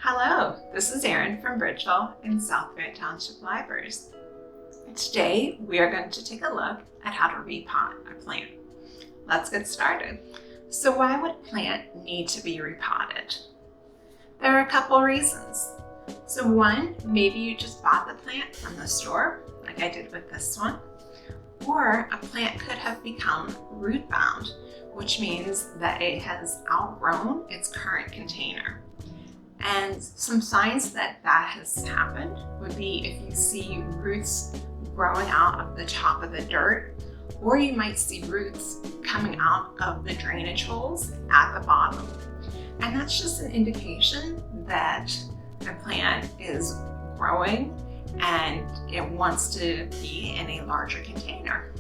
Hello, this is Erin from Bridgeville in South Grant Township Libraries. Today we are going to take a look at how to repot a plant. Let's get started. So why would a plant need to be repotted? There are a couple reasons. So one, maybe you just bought the plant from the store, like I did with this one. Or a plant could have become root bound, which means that it has outgrown its current container. And some signs that has happened would be if you see roots growing out of the top of the dirt, or you might see roots coming out of the drainage holes at the bottom. And that's just an indication that the plant is growing and it wants to be in a larger container.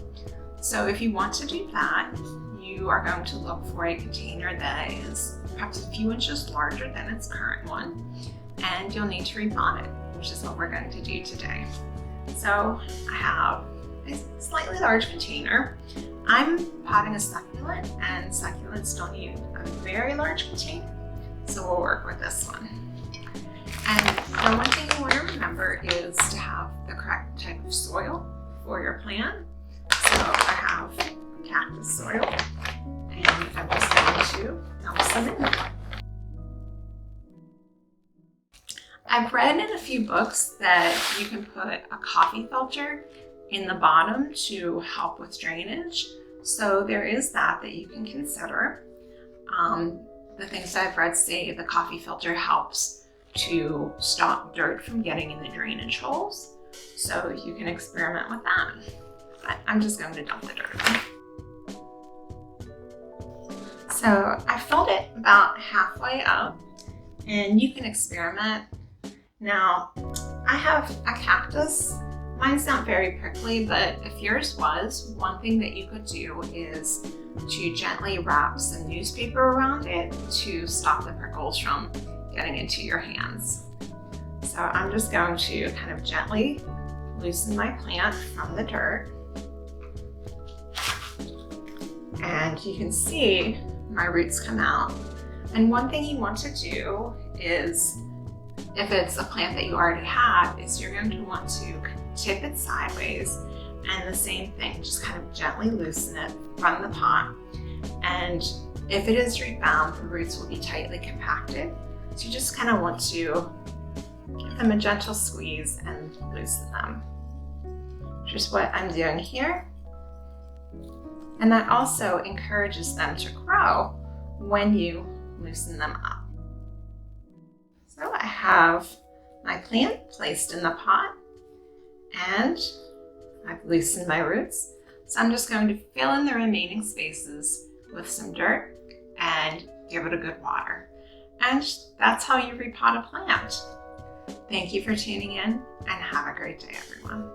So if you want to do that, you are going to look for a container that is perhaps a few inches larger than its current one, and you'll need to repot it, which is what we're going to do today. So I have a slightly large container. I'm potting a succulent, and succulents don't need a very large container, so we'll work with this one. And the one thing you want to remember is to have the correct type of soil for your plant. So I have cactus soil, and I'm just going to dump some in there. I've read in a few books that you can put a coffee filter in the bottom to help with drainage. So there is that you can consider. The things that I've read say the coffee filter helps to stop dirt from getting in the drainage holes. So you can experiment with that. But I'm just going to dump the dirt. So I filled it about halfway up, and you can experiment. Now, I have a cactus. Mine's not very prickly, but if yours was, one thing that you could do is to gently wrap some newspaper around it to stop the prickles from getting into your hands. So I'm just going to kind of gently loosen my plant from the dirt. And you can see my roots come out. And one thing you want to do is, if it's a plant that you already have, is you're going to want to tip it sideways, and the same thing, just kind of gently loosen it from the pot. And if it is root bound, the roots will be tightly compacted. So you just kind of want to give them a gentle squeeze and loosen them. Which is what I'm doing here. And that also encourages them to grow when you loosen them up. So I have my plant placed in the pot, and I've loosened my roots. So I'm just going to fill in the remaining spaces with some dirt and give it a good water. And that's how you repot a plant. Thank you for tuning in, and have a great day, everyone.